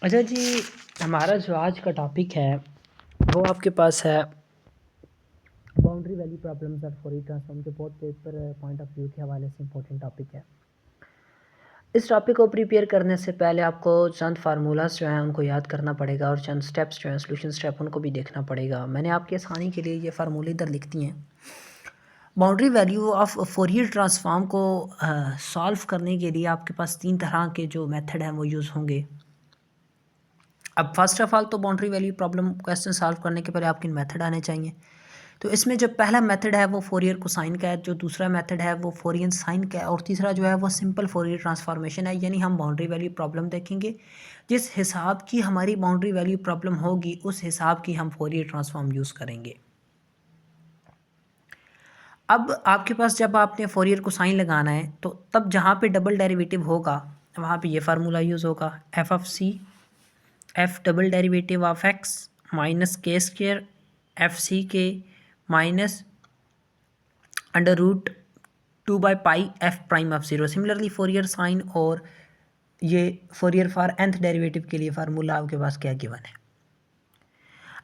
अच्छा जी, हमारा जो आज का टॉपिक है वो आपके पास है बाउंड्री वैल्यू प्रॉब्लम्स और फॉरियर ट्रांसफॉर्म के both paper point of view के हवाले से इंपॉर्टेंट टॉपिक है। इस टॉपिक को प्रिपेयर करने से पहले आपको चंद फार्मूलाज जो हैं उनको याद करना पड़ेगा और चंद स्टेप्स जो हैं सोल्यूशन स्टेप उनको भी देखना पड़ेगा। मैंने आपकी आसानी के लिए ये फार्मूले इधर लिख दिए हैं। बाउंड्री वैल्यू ऑफ फॉरियर ट्रांसफॉर्म को सॉल्व करने के लिए आपके पास 3 तरह के जो मेथड हैं वो यूज़ होंगे। अब फर्स्ट ऑफ ऑल तो boundary value problem question solve करने के पहले आपके मेथड आने चाहिए। तो इसमें जो पहला मेथड है वो फोरियर कोसाइन का है, जो दूसरा मेथड है वो फोरियर साइन का है और तीसरा जो है वो सिंपल फोरियर ट्रांसफॉर्मेशन है। यानी हम बाउंड्री वैल्यू प्रॉब्लम देखेंगे, जिस हिसाब की हमारी बाउंड्री वैल्यू प्रॉब्लम होगी उस हिसाब की हम फोरियर ट्रांसफॉर्म यूज़ करेंगे। अब आपके पास जब आपने फोरियर कोसाइन लगाना है तो तब जहाँ पे डबल डेरिवेटिव होगा वहाँ पे ये फार्मूला यूज़ होगा, F of C F double derivative of X minus K square F सी के माइनस अंडर रूट 2/पाई F prime of zero. Similarly Fourier sine और ये फोरियर फॉर nth डेरिवेटिव के लिए फार्मूला आपके पास क्या गिवन है।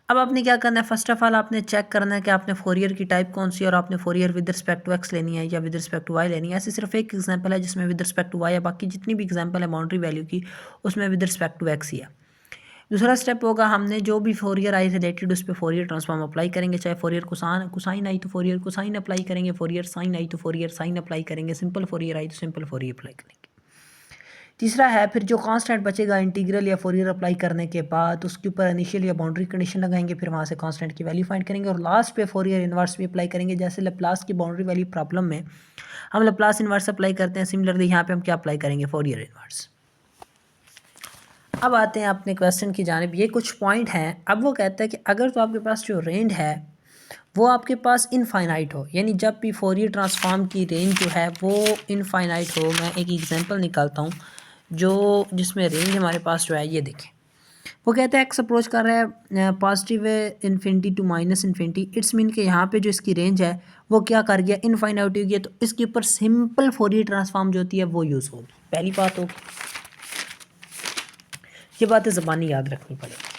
अब आपने क्या करना है, फर्स्ट ऑफ ऑल आपने चेक करना है कि आपने फोरियर की टाइप कौन सी है और आपने Fourier with respect to x लेनी है या विद रिस्पेक्ट टू वाई लेनी है। ऐसे सिर्फ एक एग्जांपल है जिसमें विद रिस्पेक्ट टू वाई है, बाकी जितनी भी एग्जांपल है बाउंड्री वैल्यू की उसमें विद रिस्पेक्ट टू एक्स ही है। दूसरा स्टेप होगा, हमने जो भी फोरियर आई रिलेटेड उस पर फोरियर ट्रांसफॉर्म अप्लाई करेंगे। चाहे फोरियर कोसाइन आई तो फोरियर कोसाइन अप्लाई करेंगे, फोरियर साइन आई तो फोरियर साइन अप्लाई करेंगे, सिंपल फोरियर आई तो सिंपल फोरियर अप्लाई करेंगे। तीसरा है फिर जो कांस्टेंट बचेगा इंटीग्रल या फोरियर अप्लाई करने के बाद उसके ऊपर इनिशियल या बाउंड्री कंडीशन लगाएंगे, फिर वहाँ से कांस्टेंट की वैल्यू फाइंड करेंगे और लास्ट पे फोरियर इन्वर्स भी अप्लाई करेंगे। जैसे लैप्लास की बाउंड्री वैल्यू प्रॉब्लम में हम लैप्लास इन्वर्स अप्लाई करते हैं, सिमिलरली यहाँ पे हम क्या अप्लाई करेंगे, फोरियर इन्वर्स। अब आते हैं अपने क्वेश्चन की जानिब। ये कुछ पॉइंट हैं। अब वो कहता है कि अगर तो आपके पास जो रेंज है वो आपके पास इनफाइनाइट हो, यानी जब भी फोरियर ट्रांसफॉर्म की रेंज जो है वो इनफाइनाइट हो। मैं एक एग्जांपल निकालता हूँ जो जिसमें रेंज हमारे पास जो है ये देखें। वो कहता है एक्स अप्रोच कर रहा है positive infinity to minus infinity. It's mean कि यहाँ पे जो इसकी रेंज है वो क्या कर गया, इनफाइनाइट हो गया। तो इसके ऊपर सिंपल फोरियर ट्रांसफॉर्म जो होती है वो यूज़ होगी। पहली बात होगी, ये बातें ज़बानी याद रखनी पड़ेगी।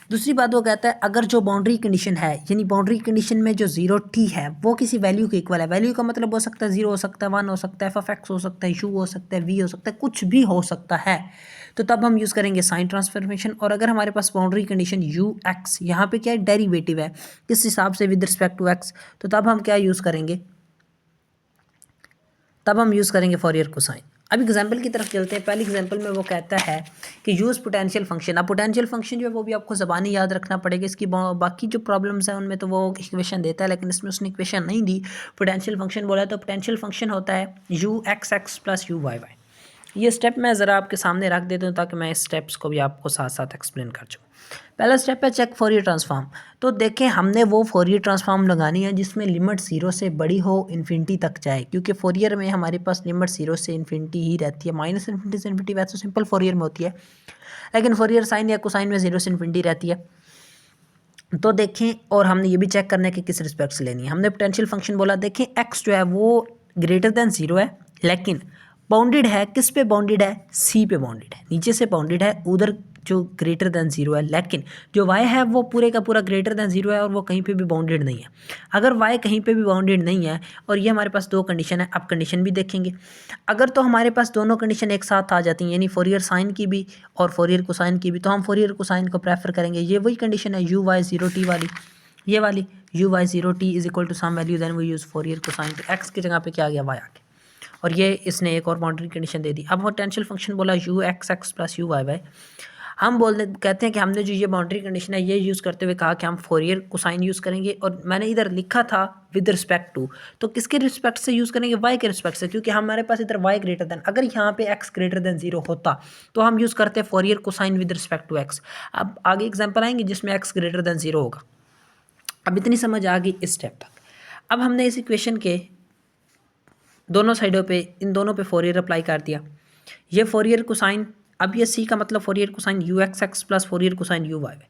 दूसरी बात वो कहता है अगर जो बाउंड्री कंडीशन है, यानी बाउंड्री कंडीशन में जो 0t है वो किसी वैल्यू के इक्वल है। वैल्यू का मतलब हो सकता है 0 हो सकता है, 1 हो सकता है, एफ ऑफ एक्स हो सकता है, यू हो सकता है, वी हो सकता है, कुछ भी हो सकता है। तो तब हम यूज़ करेंगे साइन ट्रांसफॉर्मेशन। और अगर हमारे पास बाउंड्री कंडीशन यू एक्स, यहाँ पे क्या है, डेरिवेटिव है किस हिसाब से, विद रिस्पेक्ट टू एक्स, तो तब हम क्या यूज़ करेंगे, तब हम यूज़ करेंगे फोरियर कोसाइन। अब एग्जाम्पल की तरफ चलते हैं। पहले एग्जाम्पल में वो कहता है कि यूज़ पोटेंशियल फंक्शन। अब पोटेंशियल फंक्शन जो है वो भी आपको ज़बानी याद रखना पड़ेगा। इसकी बाकी जो प्रॉब्लम्स हैं उनमें तो वो इक्वेशन देता है, लेकिन इसमें उसने इक्वेशन नहीं दी, पोटेंशियल फंक्शन बोला है। तो पोटेंशियल फंक्शन होता है u x x plus u Y y. ये स्टेप मैं ज़रा आपके सामने रख देता हूँ ताकि मैं इस स्टेप्स को भी आपको साथ साथ एक्सप्लेन कर चुकूँ। पहला स्टेप है चेक फोरियर ट्रांसफॉर्म। तो देखें हमने वो फोरियर ट्रांसफॉर्म लगानी है जिसमें लिमिट 0 से बड़ी हो, इन्फिनिटी तक जाए, क्योंकि फोरियर में हमारे पास लिमिट 0 से इन्फिनिटी ही रहती है। माइनस इन्फिनिटी से इन्फिनिटी वैसे सिंपल फोरियर में होती है, लेकिन फोरियर साइन या कोसाइन में 0 से इन्फिनिटी रहती है। तो देखें, और हमने ये भी चेक करना है कि किस रिस्पेक्ट से लेनी है। हमने पोटेंशियल फंक्शन बोला, देखें एक्स जो है वो ग्रेटर देन 0 है, लेकिन बाउंडेड है किस पे, बाउंडेड है सी पे, बाउंडेड है नीचे से, बाउंडेड है उधर जो ग्रेटर देन 0 है। लेकिन जो y है वो पूरे का पूरा ग्रेटर देन 0 है और वो कहीं पे भी बाउंडेड नहीं है। अगर y कहीं पे भी बाउंडेड नहीं है और ये हमारे पास दो कंडीशन है, अब कंडीशन भी देखेंगे। अगर तो हमारे पास दोनों कंडीशन एक साथ आ जाती हैं, यानी फोरियर साइन की भी और फोरियर कोसाइन की भी, तो हम फोरियर कोसाइन को प्रेफर करेंगे। ये वही कंडीशन है यू वाई 0t वाली, ये वाली u y 0t is equal to some value then we use Fourier cosine. तो एक्स की जगह पे क्या आ गया, वाई आ गया, और ये इसने एक और बाउंड्री कंडीशन दे दी। अब पोटेंशियल फंक्शन बोला u x x plus u Y y. हम कहते हैं कि हमने जो ये बाउंड्री कंडीशन है ये यूज़ करते हुए कहा कि हम फोरियर कोसाइन यूज़ करेंगे, और मैंने इधर लिखा था विद रिस्पेक्ट टू, तो किसके रिस्पेक्ट से यूज़ करेंगे, वाई के रिस्पेक्ट से, क्योंकि हमारे पास इधर वाई ग्रेटर देन, अगर यहाँ पे एक्स ग्रेटर देन 0 होता तो हम यूज़ करते हैं Fourier cosine with respect to x. अब आगे एग्जाम्पल आएंगे जिसमें एक्स ग्रेटर देन 0 होगा। अब इतनी समझ आ गई इस स्टेप तक। अब हमने इस इक्वेशन के दोनों साइडों पे, इन दोनों पे फोरियर अप्लाई कर दिया। ये फोरियर कोसाइन, अब ये सी का मतलब Fourier cosine U x x plus Fourier cosine U Y Y.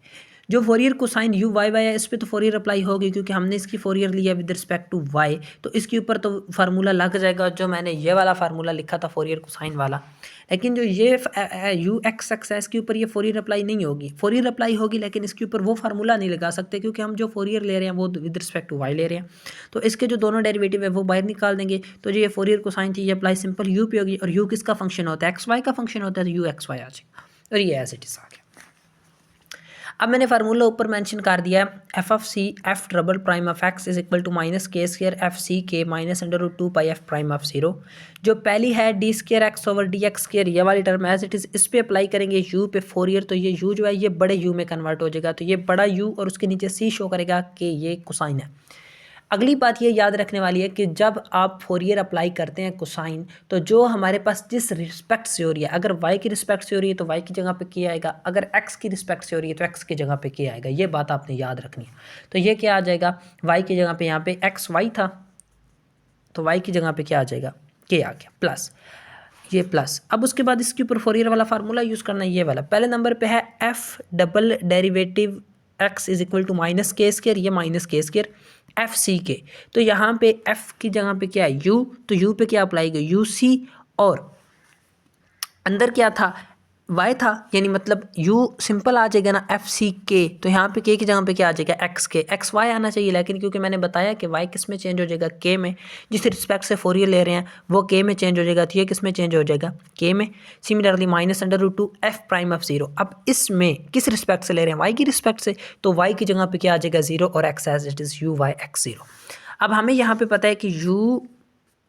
जो Fourier cosine U Y Y है इस पर तो फोरियर अप्लाई होगी क्योंकि हमने इसकी फोरियर लिया विद रिस्पेक्ट टू वाई, तो इसके ऊपर तो फार्मूला लग जाएगा जो मैंने ये वाला फार्मूला लिखा था फोरियर कोसाइन वाला। लेकिन जो ये यू एक्स एक्स है इसके ऊपर ये फोरियर अप्लाई नहीं होगी, फोरियर अप्लाई होगी लेकिन इसके ऊपर वो फार्मूला नहीं लगा सकते क्योंकि हम जो फोरियर ले रहे हैं वो विद रिस्पेक्ट टू वाई ले रहे हैं। तो इसके जो दोनों डेरिवेटिव है वो बाहर निकाल देंगे, तो जो ये फोरियर कोसाइन थी ये अप्लाई सिंपल यू पे होगी, और यू किसका फंक्शन होता है, एक्स वाई का फंक्शन होता है, तो यू एक्स वाई आ जाएगा और ये एज इट इज आ गया। अब मैंने फार्मूला ऊपर मेंशन कर दिया है, f of C F double prime of x is equal to minus k square f सी के minus under root 2 pi f prime of 0। जो पहली है d square x over d x square ये वाली टर्म एज इट इज, इस पे apply करेंगे you पे फोरियर, तो ये यू जो है ये बड़े यू में कन्वर्ट हो जाएगा, तो ये बड़ा यू और उसके नीचे सी शो करेगा कि ये कोसाइन है। अगली बात ये याद रखने वाली है कि जब आप फोरियर अप्लाई करते हैं कोसाइन, तो जो हमारे पास जिस रिस्पेक्ट से हो रही है, अगर y की रिस्पेक्ट से हो रही है तो y की जगह पे k आएगा, अगर x की रिस्पेक्ट से हो रही है तो x की जगह पे k आएगा। ये बात आपने याद रखनी है। तो ये क्या आ जाएगा, y की जगह पे यहाँ पे एक्स वाई था तो y की जगह पे क्या आ जाएगा, k आ गया प्लस ये प्लस। अब उसके बाद इसके ऊपर फोरियर वाला फार्मूला यूज़ करना है, ये वाला पहले नंबर पे है f double derivative x is equal to minus k square, ये माइनस के स्क्वायर एफ सी के, तो यहाँ पे f की जगह पे क्या है u, तो u पे क्या अप्लाई किया यू सी, और अंदर क्या था y था, यानी मतलब u सिंपल आ जाएगा ना एफ सी के, तो यहाँ पे k की जगह पे क्या आ जाएगा एक्स के, एक्स वाई आना चाहिए, लेकिन क्योंकि मैंने बताया कि y किस में चेंज हो जाएगा k में, जिस रिस्पेक्ट से फोरियर ले रहे हैं वो k में चेंज हो जाएगा, तो ये किस में चेंज हो जाएगा k में। Similarly minus under root 2 f prime of 0, अब इसमें किस रिस्पेक्ट से ले रहे हैं y की रिस्पेक्ट से, तो y की जगह पे क्या आ जाएगा 0 और x as it is u y x 0। अब हमें यहाँ पे पता है कि u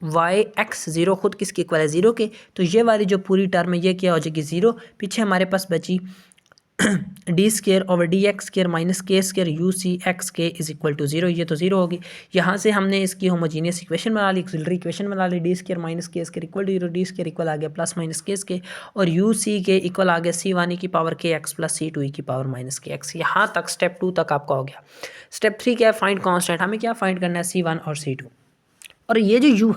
वाई एक्स 0 खुद किसके इक्वल है 0 के, तो ये वाली जो पूरी टर्म है ये क्या हो जाएगी 0, पीछे हमारे पास बची D square over d x square minus K square you see x के इज इक्वल टू 0, ये तो 0 होगी। यहाँ से हमने इसकी होमोजीनियस इक्वेशन बना ली, ऑक्सिलरी इक्वेशन बना ली, D square minus K square equal to 0, D square equal आ गया प्लस माइनस के स्केयर, और यू सी के इक्वल आ गया सी वन ई की पावर के एक्स प्लस सी टू ई की पावर माइनस के एक्स। यहाँ तक स्टेप 2 तक आपका हो गया। स्टेप 3 क्या है, फाइंड कॉन्स्टेंट। हमें क्या फाइंड करना है सी वन और सी टू, और ये जो यू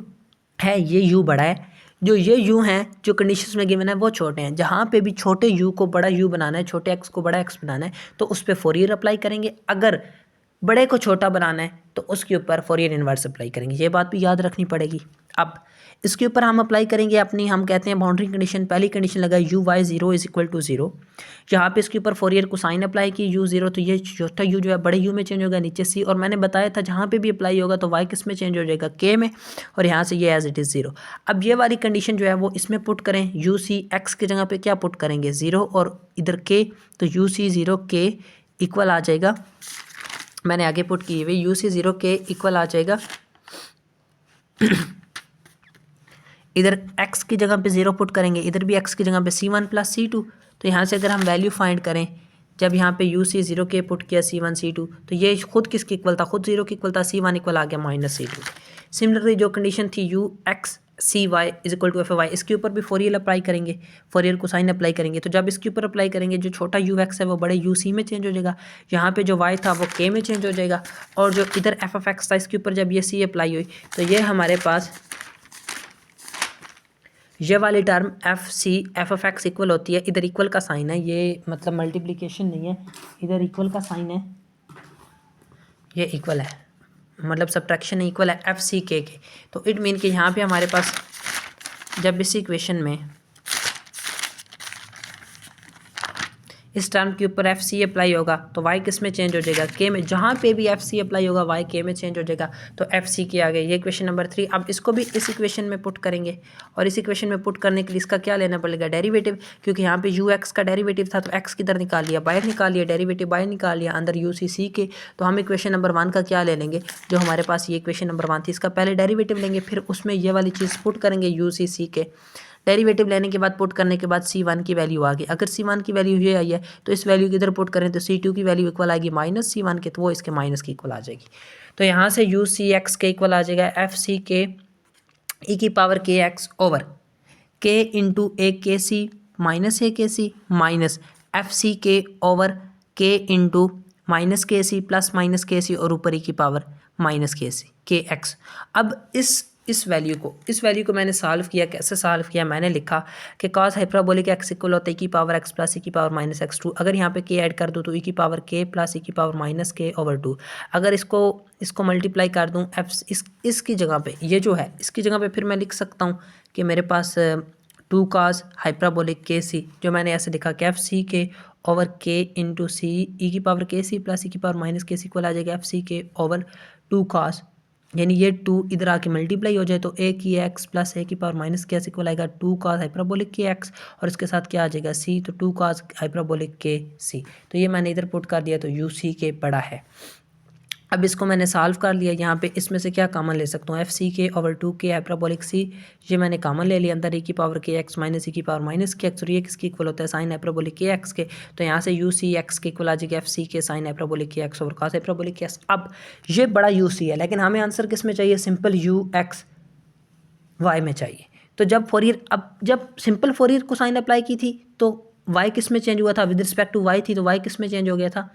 है ये u बड़ा है, जो ये u हैं जो कंडीशंस में गिवन है वो छोटे हैं। जहाँ पे भी छोटे u को बड़ा u बनाना है, छोटे x को बड़ा x बनाना है, तो उस पर फोरियर अप्लाई करेंगे। अगर बड़े को छोटा बनाना है तो उसके ऊपर फोरियर इन्वर्स अप्लाई करेंगे। ये बात भी याद रखनी पड़ेगी। अब इसके ऊपर हम अप्लाई करेंगे अपनी, हम कहते हैं बाउंड्री कंडीशन। पहली कंडीशन लगा u y 0 is equal to 0, यहाँ पे इसके ऊपर फोरियर को साइन अप्लाई की यू 0, तो ये छोटा यू जो है बड़े यू में चेंज होगा, नीचे सी, और मैंने बताया था जहाँ पे भी अप्लाई होगा तो वाई किस में चेंज हो जाएगा के में, और यहाँ से ये एज इट इज़ 0। अब ये वाली कंडीशन जो है वो इसमें पुट करें, यू सी एक्स की जगह पर क्या पुट करेंगे 0 और इधर के, तो यू सी 0 के इक्वल आ जाएगा, मैंने आगे पुट की हुई यू सी 0 के इक्वल आ जाएगा इधर x की जगह पे 0 पुट करेंगे, इधर भी x की जगह पे c1 प्लस c2, तो यहाँ से अगर हम वैल्यू फाइंड करें, जब यहाँ पे u c 0 के पुट किया c1 c2, तो ये खुद किसके इक्वल था, खुद 0 के इक्वल था, c1 इक्वल आ गया माइनस c2। सिमिलरली जो कंडीशन थी u x c y is equal to f y, इसके ऊपर भी फोरियर अप्लाई करेंगे, फोरियर को साइन अप्लाई करेंगे। तो जब इसके ऊपर अप्लाई करेंगे जो छोटा यू एक्स है वो बड़े यू सी में चेंज हो जाएगा, यहाँ पे जो वाई था वो के में चेंज हो जाएगा, और जो इधर एफ ऑफ एक्स था इसके ऊपर जब ये सी अप्लाई हुई तो ये हमारे पास ये वाली term f c f of x equal होती है, इधर इक्वल का साइन है, ये मतलब मल्टीप्लिकेशन नहीं है, इधर इक्वल का साइन है, ये इक्वल है मतलब सब्ट्रैक्शन इक्वल है एफ सी के। तो इट मीन कि यहाँ पे हमारे पास जब इस इक्वेशन में इस टर्म के ऊपर एफ सी अप्लाई होगा तो वाई किस में चेंज हो जाएगा, के में। जहाँ पे भी एफ सी अप्लाई होगा वाई के में चेंज हो जाएगा, तो एफ सी के आ गया। ये इक्वेशन नंबर 3। अब इसको भी इस इक्वेशन में पुट करेंगे, और इस इक्वेशन में पुट करने के लिए इसका क्या लेना पड़ेगा, डेरिवेटिव, क्योंकि यहाँ पे यू एक्स का डेरिवेटिव था तो एक्स किधर निकाल लिया, बाहर निकाल लिया, डेरिवेटिव बाहर निकाल लिया, अंदर यू सी सी के। तो हम इक्वेशन नंबर 1 का क्या ले लेंगे, जो हमारे पास ये इक्वेशन नंबर 1 थी इसका पहले डेरिवेटिव लेंगे, फिर उसमें ये वाली चीज़ पुट करेंगे यू सी सी के। डेरिवेटिव लेने के बाद पुट करने के बाद c1 की वैल्यू आ गई। अगर c1 की वैल्यू ये आई है तो इस वैल्यू की इधर पुट करें तो c2 की वैल्यू इक्वल आएगी माइनस c1 के, तो वो इसके माइनस की इक्वल आ जाएगी। तो यहाँ से यू सी एक्स के इक्वल आ जाएगा एफ सी के ई की पावर के एक्स ओवर के इंटू ए के सी माइनस ए के सी माइनस एफ सी के ओवर के इंटू माइनस के सी प्लस माइनस के सी और ऊपर ई की पावर माइनस के सी के एक्स। अब इस इस वैल्यू को मैंने सॉल्व किया। कैसे सॉल्व किया? मैंने लिखा कि cos हाइपरबोलिक x इक्वल होता है की पावर x प्लस की पावर माइनस x2। अगर यहाँ पे k ऐड कर दूँ तो की पावर k प्लस की पावर माइनस k/2। अगर इसको मल्टीप्लाई कर दूँ इसकी जगह पे, ये जो है इसकी जगह पे फिर मैं लिख सकता हूँ कि मेरे पास 2 cos हाइपरबोलिक kc, जो मैंने ऐसे लिखा कि एफ सी के ओवर के इंटू सी ई की पावर के सी प्लस ई की पावर माइनस के सी को आ जाएगा एफ सी के ओवर 2 cos, यानी ये 2 इधर आके मल्टीप्लाई हो जाए तो ए की एक्स प्लस ए की पावर माइनस के इक्वल आएगा 2 cos हाइपरबोलिक के एक्स, और इसके साथ क्या आ जाएगा सी, तो 2 cos हाइपरबोलिक के सी। तो ये मैंने इधर पुट कर दिया तो यू सी के बड़ा है। अब इसको मैंने सॉल्व कर लिया। यहाँ पे इसमें से क्या कॉमन ले सकता हूँ? एफ सी के ओवर 2 के हाइपरबोलिक सी, ये मैंने कॉमन ले लिया। अंदर ए की पावर के एक्स माइनस ई की पावर माइनस के एक्स, और ये किसकी इक्वल होता है? साइन हाइपरबोलिक के एक्स के। तो यहाँ से यू सी एक्स के इक्वल आ जाएगा एफ सी के साइन हाइपरबोलिक के एक्स ओवर कॉस हाइपरबोलिक के एक्स। अब ये बड़ा यू सी है, लेकिन हमें आंसर किस में चाहिए? सिंपल यू एक्स वाई में चाहिए। तो जब सिंपल फोरियर को साइन अप्लाई की थी तो वाई किस में चेंज हुआ था? विद रिस्पेक्ट टू वाई थी, तो वाई किस में चेंज हो गया था?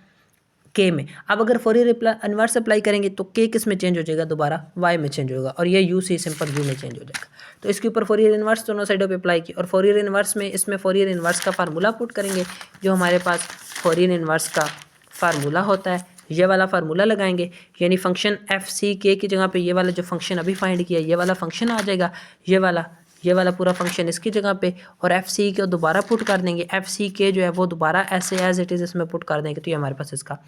के में। अब अगर फोरियर इन्वर्स अप्लाई करेंगे तो के किस में चेंज हो जाएगा? दोबारा वाई में चेंज होगा, और ये यू से सिंपल यू में चेंज हो जाएगा। तो इसके ऊपर फोरियर इन्वर्स दोनों साइडों पे अप्लाई की, और फोरियर इन्वर्स में इसमें फोरियर इन्वर्स का फार्मूला पुट करेंगे। जो हमारे पास फोरियर इन्वर्स का फार्मूला होता है, ये वाला फार्मूला लगाएंगे, यानी फंक्शन एफ सी के की जगह पे ये वाला जो फंक्शन अभी फाइंड किया ये वाला फंक्शन आ जाएगा, ये वाला पूरा फंक्शन इसकी जगह पे, और एफ सी के दोबारा पुट कर देंगे। एफ सी के जो है वो दोबारा ऐसे एज इट इज़ इसमें पुट कर देंगे, तो ये हमारे पास इसका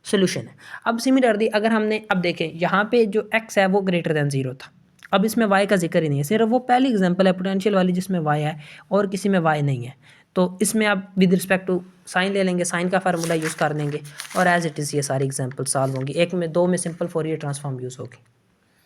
सोल्यूशन है। अब सिमिलरली अगर हमने अब देखें यहाँ पे जो x है वो ग्रेटर देन 0 था, अब इसमें y का जिक्र ही नहीं है, सिर्फ वो पहली एग्जांपल है पोटेंशियल वाली जिसमें y है और किसी में y नहीं है। तो इसमें आप विद रिस्पेक्ट टू साइन ले लेंगे, साइन का फार्मूला यूज़ कर देंगे, और एज इट इज़ ये सारी एग्जांपल सॉल्व होंगी। एक में दो में सिंपल फोरियर ट्रांसफॉर्म यूज़ होगी।